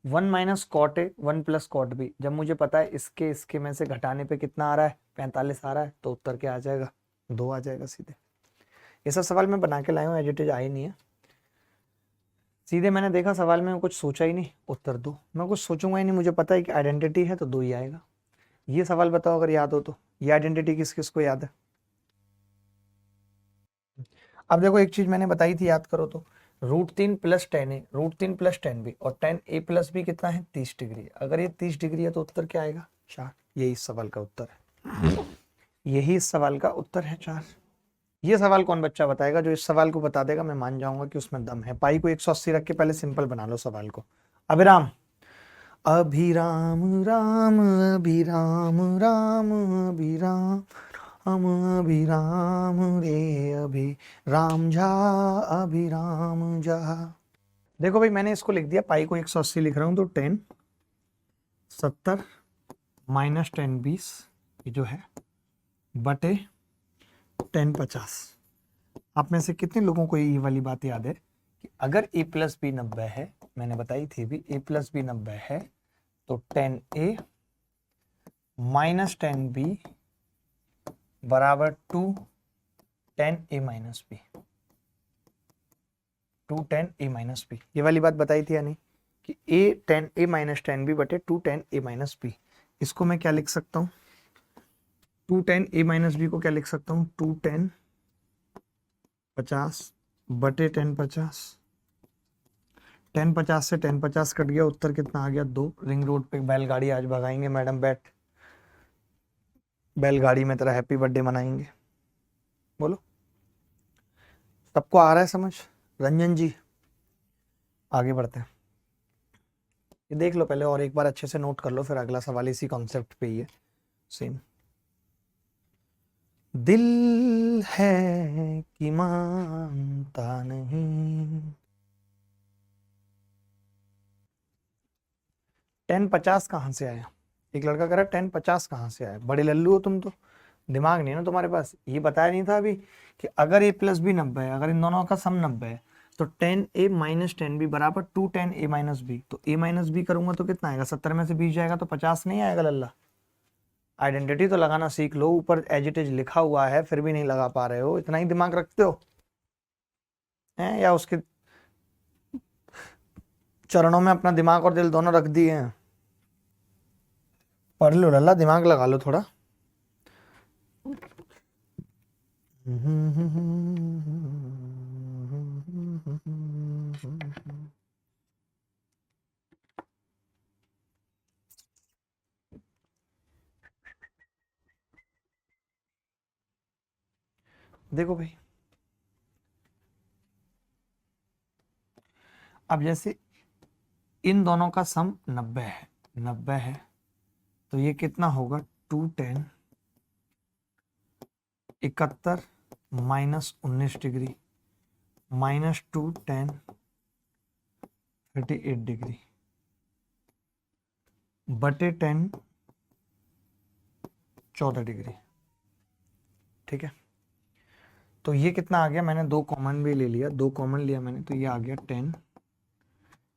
1 minus cot A 1 plus cot B, जब मुझे पता है इसके में से घटाने पे कितना आ रहा है, 45 आ रहा है, तो उत्तर क्या आ जाएगा? 2 आ जाएगा सीधे। ये सब सवाल मैं बना के लाया हूँ, एज इट इज आई नहीं है, सीधे मैंने देखा सवाल में कुछ सोचा ही नहीं, उत्तर 2। मैं कुछ सोचूंगा ही नहीं, मुझे पता है कि आइडेंटिटी है तो 2 ही आएगा। ये सवाल बताओ अगर याद हो तो, ये आइडेंटिटी किस किस को याद है? अब देखो एक चीज मैंने बताई थी, याद करो तो, √3 प्लस 10a √3 प्लस 10b और 10a प्लस b कितना है? 30 डिग्री। अगर ये 30 डिग्री है तो उत्तर क्या आएगा? 4। यही इस सवाल का उत्तर है, यही इस सवाल का उत्तर है, 4। ये सवाल कौन बच्चा बताएगा? जो इस सवाल को बता देगा मैं मान जाऊंगा कि उसमें दम है। पाई को 180 रख के पहले सिंपल बना लो सवाल को। अभिराम, अभिराम राम अभिराम राम अभिराम हम अभिराम रे अभी राम झा अभिराम झा। देखो भाई मैंने इसको लिख दिया, पाई को 180 लिख रहा हूं, तो 10 70 माइनस 10 20 ये जो है बटे 10 50। आप में से कितने लोगों को ये वाली बात याद है कि अगर a प्लस बी 90 है, मैंने बताई थी भी, a प्लस बी 90 है तो 10a माइनस 10b बराबर 2 10a minus b, 2 10a minus b। ये वाली बात बताई थी या नहीं कि a 10a माइनस 10b बटे 2 10a माइनस b। इसको मैं क्या लिख सकता हूँ? 2 10a माइनस b को क्या लिख सकता हूँ? 2 10 50 बटे 10 50। 10 50 से 10 50 कट गया, उत्तर कितना आ गया? 2। रिंग रोड पे बैलगाड़ी आज भगाएंगे मैडम, बैठ बैलगाड़ी में तेरा हैप्पी बर्थडे मनाएंगे। बोलो, सबको आ रहा है समझ? रंजन जी, आगे बढ़ते हैं। ये देख लो पहले और एक बार अच्छे से नोट कर लो, फिर अगला सवाल इसी कॉन्सेप्ट पे ही है, सेम। दिल है कि मानता नहीं। 10 50 कहाँ से आया? एक लड़का कह रहा है 10 50 कहाँ से आया? बड़े लल्लू हो तुम तो, दिमाग नहीं है ना तुम्हारे पास। ये बताया नहीं था अभी कि अगर a प्लस बी 90 है, अगर इन दोनों का सम 90 है, तो 10a माइनस 10b बराबर 2 10a माइनस बी। तो a माइनस बी करूंगा तो कितना आएगा? 70 में से 20 जाएगा तो 50 नहीं आएगा लल्ला? आइडेंटिटी तो लगाना सीख लो, ऊपर एज इट इज लिखा हुआ है फिर भी नहीं लगा पा रहे हो। इतना ही दिमाग रखते हो हैं, या उसके चरणों में अपना दिमाग और दिल दोनों रख दिए हैं? पढ़ लो लल्ला, दिमाग लगा लो थोड़ा। देखो भाई, अब जैसे इन दोनों का सम 90 है, 90 है, तो ये कितना होगा? 2 10 71 माइनस 19 डिग्री माइनस 2 10 38 डिग्री बटे 10 14 डिग्री। ठीक है, तो ये कितना आ गया? मैंने दो कॉमन भी ले लिया, दो कॉमन लिया मैंने, तो ये आ गया 10।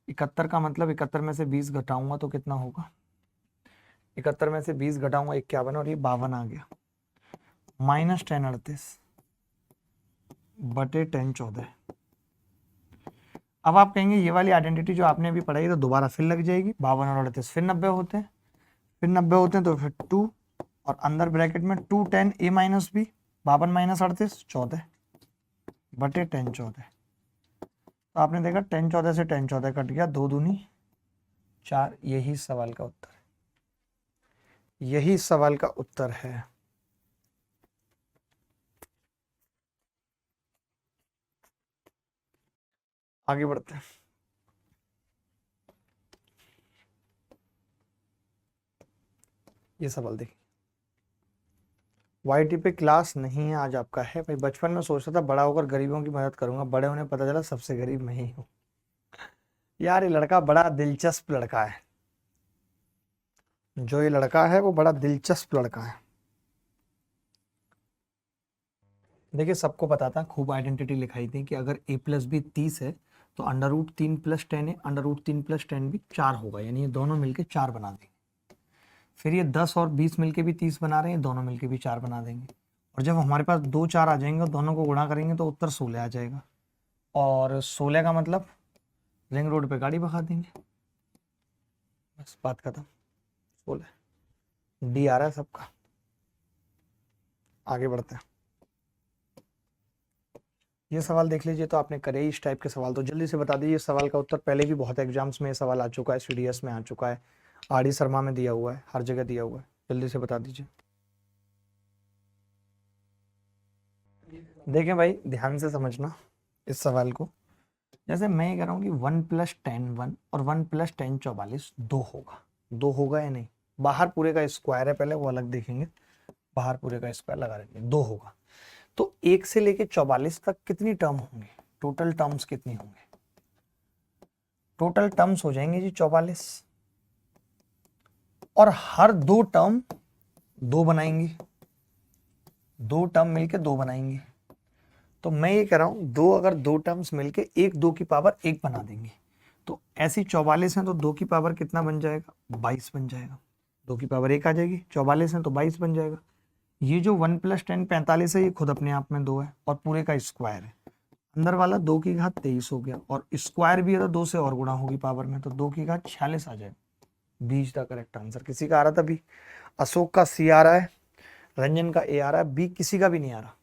71 का मतलब 71 में से 20 घटाऊंगा तो कितना होगा? 71 में से 20 घटाऊंगा 51 और ये 52 आ गया। माइनस 10 38 बटे 10 14। अब आप कहेंगे ये वाली आइडेंटिटी जो आपने अभी पढ़ाई तो दोबारा फिर लग जाएगी। 52 और 38 फिर 90 होते हैं, फिर 90 होते हैं, तो फिर 2 और अंदर ब्रैकेट में 2 10 a माइनस बी, 52 माइनस 38 14 बटे 10 14। तो आपने देखा 10 14 से 10 14 कट गया, 2 दूनी 4। यही सवाल का उत्तर है, यही सवाल का उत्तर है। आगे बढ़ते हैं। ये सवाल देखिए, वाईटी पे क्लास नहीं है आज आपका है भाई। बचपन में सोचता था बड़ा होकर गरीबों की मदद करूंगा, बड़े होने पता चला सबसे गरीब मैं ही हूँ। यार ये लड़का बड़ा दिलचस्प लड़का है, जो ये लड़का है वो बड़ा दिलचस्प लड़का है। देखिए सबको पता था, खूब आइडेंटिटी लिखाई थी कि अगर a प्लस बी 30 है तो अंडर रूट 3 प्लस 10 है, अंडर रूट 3 प्लस 10 भी 4 होगा, यानी ये दोनों मिलके 4 बना देंगे। फिर ये 10 और 20 मिलके भी 30 बना रहे हैं, दोनों मिलके भी 4 बना देंगे। और जब हमारे पास 2 4 आ जाएंगे और दोनों को गुणा करेंगे तो उत्तर 16 आ जाएगा। और 16 का मतलब रिंग रोड पे गाड़ी भगा देंगे, बस बात खत्म। 16 डी आ रहा है सबका। आगे बढ़ते हैं। ये सवाल देख लीजिए, तो आपने करे इस टाइप के सवाल, तो जल्दी से बता दीजिए। सवाल का उत्तर पहले भी बहुत एग्जाम्स में ये सवाल आ चुका है, सीडीएस में आ चुका है, आर शर्मा में दिया हुआ है, हर जगह दिया हुआ है। जल्दी से बता दीजिए। देखें भाई, ध्यान से समझना इस सवाल को। जैसे मैं ये कह रहा हूँ कि 1 प्लस 10 1 और 1 प्लस 10 44 2 होगा। 2 होगा या नहीं? बाहर पूरे का स्क्वायर है, पहले वो अलग देखेंगे, बाहर पूरे का स्क्वायर लगा लेंगे। 2 होगा, तो 1 से लेके 44 तक कितनी टर्म होंगी? टोटल टर्म्स कितनी होंगी? टोटल टर्म्स हो जाएंगे जी 44, और हर दो टर्म 2 बनाएंगी, दो टर्म मिलके 2 बनाएंगे। तो मैं ये कह रहा हूं, दो अगर दो टर्म्स मिलके 1 2 की पावर 1 बना देंगे, तो ऐसी 44 है तो 2 की पावर कितना बन जाएगा? 22 बन जाएगा। 2 की पावर 1 आ जाएगी, 44 है तो 22 बन जाएगा। ये जो 1 प्लस 10 45 है, ये खुद अपने आप में 2 है और पूरे का स्क्वायर है। अंदर वाला 2 की घात 23 हो गया, और स्क्वायर भी है तो 2 से और गुणा होगी पावर में, तो 2 की घात 46 आ जाएगा। बीज द करेक्ट आंसर। किसी का आ रहा था बी? अशोक का सी आ रहा है, रंजन का ए आ रहा है, बी किसी का भी नहीं आ रहा,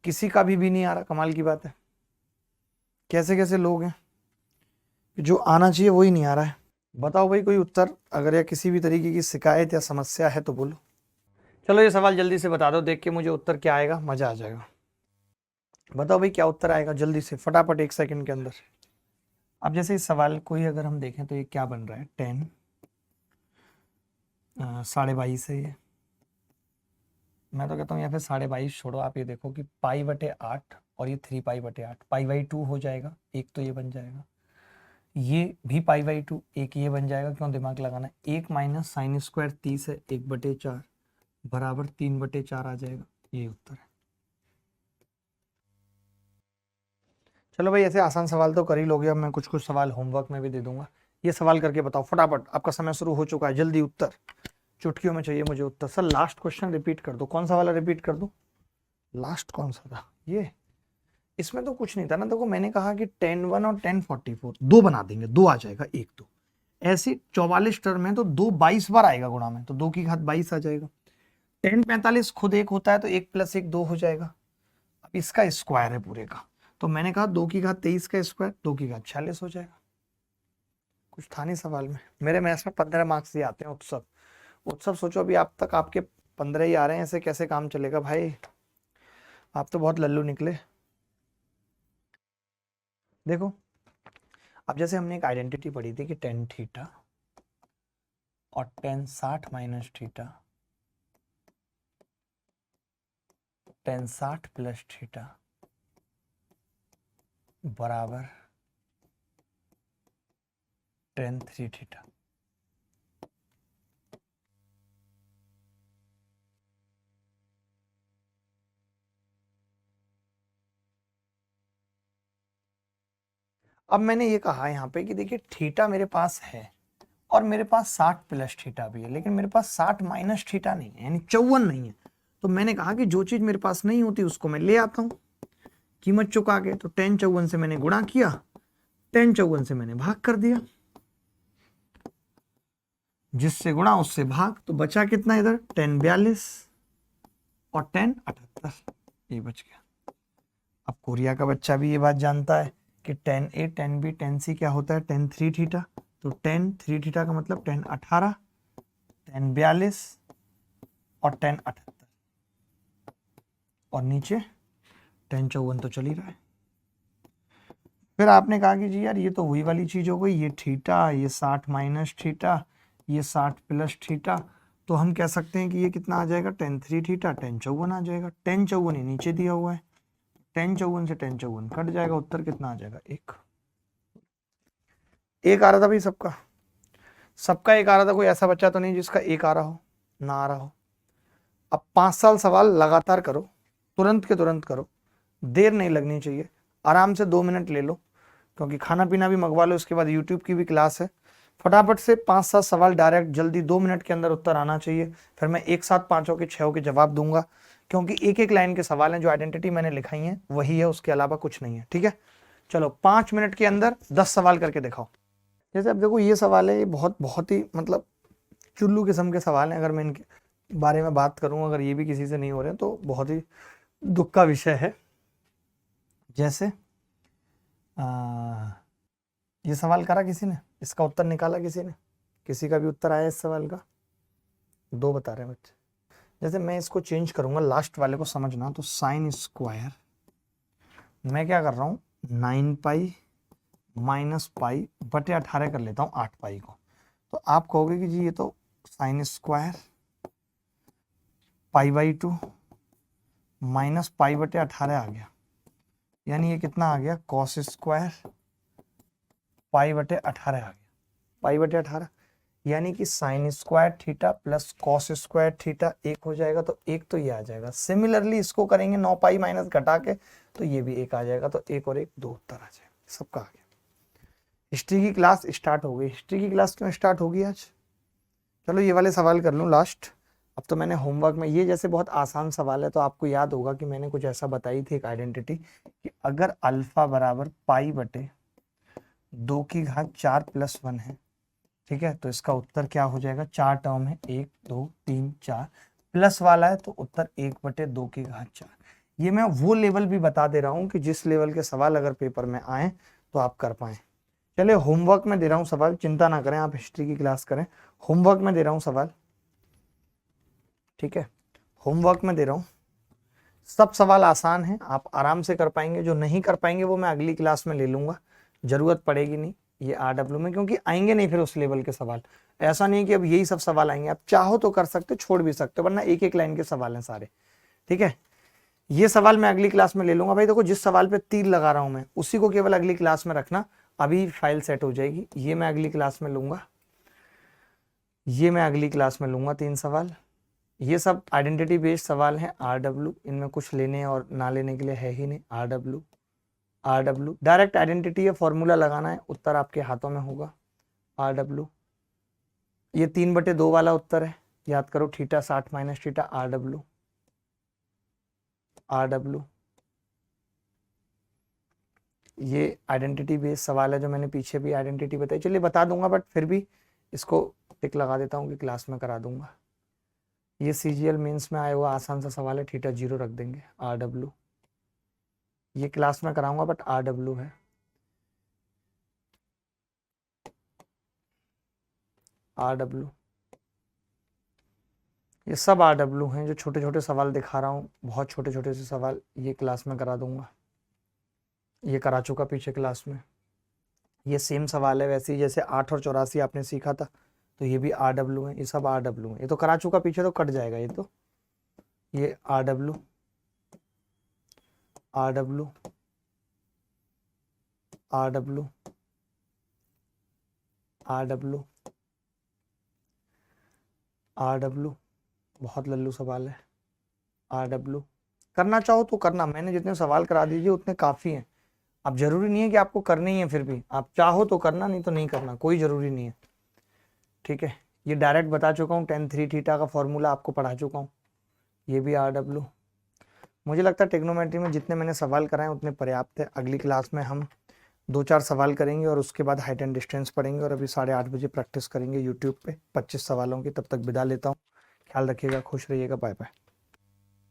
किसी का भी नहीं आ रहा। कमाल की बात है, कैसे कैसे लोग हैं, जो आना चाहिए वही नहीं आ रहा है। बताओ भाई कोई उत्तर, अगर या किसी भी तरीके की शिकायत या समस्या है तो बोलो। चलो ये सवाल जल्दी से बता दो, देख के मुझे उत्तर क्या आएगा, मजा आ जाएगा। बताओ भाई क्या उत्तर आएगा, जल्दी से फटाफट 1 सेकंड के अंदर। अब जैसे इस सवाल को ही अगर हम देखें तो ये क्या बन रहा है? 10 22.5 है ये, मैं तो कहता हूँ या फिर 22.5 छोड़ो, आप ये देखो कि पाई/8 और ये 3 पाई/8, पाई/2 हो जाएगा, एक तो ये बन जाएगा, ये भी पाई/2, एक ये बन जाएगा, क्यों दिमाग लगाना, 1 माइनस साइन स्क्वायर 30 है, 1/4 बराबर 3/4 आ जाएगा, ये उत्तर है। चलो भाई, ऐसे आसान सवाल तो कर ही लोगे, अब मैं कुछ कुछ सवाल होमवर्क में भी दे दूंगा। ये सवाल करके बताओ फटाफट, आपका समय शुरू हो चुका है, जल्दी उत्तर, चुटकियों में चाहिए मुझे उत्तर। सर लास्ट क्वेश्चन रिपीट कर दो, कौन सा वाला रिपीट कर दो, लास्ट कौन सा था ये, इसमें तो कुछ नहीं था ना, देखो मैंने कहा कि 10(1) और 10(44) दो बना देंगे, दो आ जाएगा, एक दो, ऐसे 44 टर्म है तो 2 22 बार आएगा गुणा में, तो 2 की घात 22 आ जाएगा। 10(45) खुद एक होता है तो 1 + 1 2 हो जाएगा, अब इसका स्क्वायर है पूरे का, तो मैंने कहा 2 की घात 23 का स्क्वायर 2 की घात 46 हो जाएगा। कुछ था नहीं सवाल में, मेरे मैथ्स में 15 मार्क्स ही आते हैं। उत्सव उत्सव सोचो अभी आप तक आपके 15 ही आ रहे हैं, ऐसे कैसे काम चलेगा भाई, आप तो बहुत लल्लू निकले। देखो अब जैसे हमने एक आइडेंटिटी पढ़ी थी कि tan थीटा और tan 60 minus theta, tan 60 plus theta बराबर tan 3 थीटा। अब मैंने ये कहा यहाँ पे कि देखिए थीटा मेरे पास है और मेरे पास 60 प्लस थीटा भी है, लेकिन मेरे पास 60 माइनस थीटा नहीं है, यानी 54 नहीं है। तो मैंने कहा कि जो चीज मेरे पास नहीं होती उसको मैं ले आता हूं कीमत चुका के, तो tan 54 से मैंने गुणा किया, tan 54 से मैंने भाग कर दिया, जिससे गुणा उससे भाग, तो बचा कितना इधर, tan 42 और tan 78, ये बच गया। अब कोरिया का बच्चा भी ये बात जानता है कि tan A tan B tan C क्या होता है, tan 3 थीटा, तो tan 3 थीटा का मतलब tan 18, tan 42 और tan 78, और नीचे tan 54 तो चल ही रहा है। फिर आपने कहा कि जी यार ये तो वही वाली चीज हो गई, ये थीटा, ये 60 माइनस थीटा, ये 60 प्लस थीटा, तो हम कह सकते हैं कि ये कितना आ जाएगा, tan 3 थीटा, tan 54 आ जाएगा। tan 54 ही नीचे दिया हुआ है, tan 54 से tan 54 कट जाएगा, उत्तर कितना आ जाएगा, एक आ रहा था भाई, सबका सबका एक आ रहा था, कोई ऐसा बच्चा तो नहीं जिसका एक आ रहा हो, ना आ रहा हो। अब 5 साल सवाल लगातार करो, तुरंत के तुरंत करो, देर नहीं लगनी चाहिए, आराम से 2 मिनट ले लो, क्योंकि खाना पीना भी मंगवा लो, इसके बाद यूट्यूब की भी क्लास है। फटाफट से 5-7 सवाल डायरेक्ट जल्दी 2 मिनट के अंदर उत्तर आना चाहिए, फिर मैं एक साथ 5 के 6 के जवाब दूंगा, क्योंकि एक एक लाइन के सवाल हैं, जो आइडेंटिटी मैंने लिखाई है वही है, उसके अलावा कुछ नहीं है, ठीक है। चलो 5 मिनट के अंदर 10 सवाल करके दिखाओ। जैसे अब देखो ये सवाल है, ये बहुत ही मतलब चुल्लू किस्म के सवाल हैं, अगर मैं इनके बारे में बात करूं, अगर ये भी किसी से नहीं हो रहे हैं तो बहुत ही दुख का विषय है। जैसे ये सवाल करा किसी ने, इसका उत्तर निकाला किसी ने, किसी का भी उत्तर आया इस सवाल का, 2 बता रहे हैं बच्चे। जैसे मैं इसको चेंज करूंगा, लास्ट वाले को समझना, तो साइन स्क्वायर मैं क्या कर रहा हूँ, 9 पाई माइनस पाई बटे 18 कर लेता हूँ 8 पाई को, तो आप कहोगे कि जी ये तो साइन स्क्वायर पाई/2 माइनस पाई बटे 18 आ गया, यानी ये कितना आ गया, कॉस स्क्वायर पाई बटे 18 आ गया, पाई बटे 18, यानी कि sign square theta plus cos square theta एक हो जाएगा, तो एक तो ये आ जाएगा। सिमिलरली इसको करेंगे 9 पाई माइनस घटा के, तो ये भी एक आ जाएगा, तो एक और एक 2 उत्तर आ जाएगा, सबका आ गया। हिस्ट्री की क्लास स्टार्ट हो गई। हिस्ट्री की क्लास क्यों स्टार्ट होगी आज, चलो ये वाले सवाल कर लूँ लास्ट। अब तो मैंने होमवर्क में, ये जैसे बहुत आसान सवाल है, तो आपको याद होगा कि मैंने कुछ ऐसा बताई थी एक आइडेंटिटी, कि अगर अल्फा बराबर पाई बटे 2 की घात 4 + 1 है, ठीक है, तो इसका उत्तर क्या हो जाएगा, 4 टर्म है, 1 2 3 4, प्लस वाला है तो उत्तर 1/2 की घात 4। ये मैं वो लेवल भी बता दे रहा हूँ कि जिस लेवल के सवाल अगर पेपर में आए तो आप कर पाए। चलिए होमवर्क में दे रहा हूँ सवाल, चिंता ना करें, आप हिस्ट्री की क्लास करें, होमवर्क में दे रहा हूँ सवाल, ठीक है, होमवर्क में दे रहा हूँ। सब सवाल आसान हैं, आप आराम से कर पाएंगे, जो नहीं कर पाएंगे वो मैं अगली क्लास में ले लूंगा, जरूरत पड़ेगी नहीं, ये RW में, क्योंकि आएंगे नहीं फिर उस लेवल के सवाल। ऐसा नहीं कि अब यही सब सवाल आएंगे, आप चाहो तो कर सकते हो, छोड़ भी सकते हो, वरना एक एक लाइन के सवाल हैं सारे। ठीक है, ये सवाल मैं अगली क्लास में ले लूंगा भाई। देखो जिस सवाल पे तीर लगा रहा हूं मैं, उसी को केवल अगली क्लास में रखना, अभी फाइल सेट हो जाएगी। ये मैं अगली क्लास में लूंगा, ये मैं अगली क्लास में लूंगा 3 सवाल। ये सब आइडेंटिटी बेस्ड सवाल हैं RW, इनमें कुछ लेने और ना लेने के लिए है ही नहीं। RW डायरेक्ट आइडेंटिटी है, फॉर्मूला लगाना है, उत्तर आपके हाथों में होगा। RW ये 3/2 वाला उत्तर है, याद करो, थीटा 60 माइनस थीटा। RW ये आइडेंटिटी बेस्ड सवाल है, जो मैंने पीछे भी आइडेंटिटी बताई, चलिए बता दूंगा, बट फिर भी इसको टिक लगा देता हूँ कि क्लास में करा दूंगा। ये CGL मेंस में आया हुआ आसान सा सवाल है, थीटा 0 रख देंगे। RW ये क्लास में कराऊंगा, बट RW है। RW ये सब RW हैं, जो छोटे छोटे सवाल दिखा रहा हूँ, बहुत छोटे छोटे से सवाल, ये क्लास में करा दूंगा। ये करा चुका पीछे क्लास में। ये सेम सवाल है वैसे ही, जैसे 8 और 84 आपने सीखा था, तो ये भी RW है, ये सब RW है। ये तो करा चुका पीछे, तो कट जाएगा ये तो। ये RW RW RW RW RW बहुत लल्लू सवाल है। RW करना चाहो तो करना, मैंने जितने सवाल करा दीजिए उतने काफ़ी हैं। अब जरूरी नहीं है कि आपको करने ही है, फिर भी आप चाहो तो करना, नहीं तो नहीं करना, कोई ज़रूरी नहीं है। ठीक है, ये डायरेक्ट बता चुका हूँ, tan 3 थीटा का फॉर्मूला आपको पढ़ा चुका हूँ। ये भी RW। मुझे लगता है ट्रिग्नोमेट्री में जितने मैंने सवाल कराए उतने पर्याप्त है। अगली क्लास में हम 2-4 सवाल करेंगे और उसके बाद हाइट एंड डिस्टेंस पढ़ेंगे, और अभी 8:30 बजे प्रैक्टिस करेंगे यूट्यूब पे 25 सवालों की। तब तक विदा लेता हूँ, ख्याल रखिएगा, खुश रहिएगा, बाय बाय।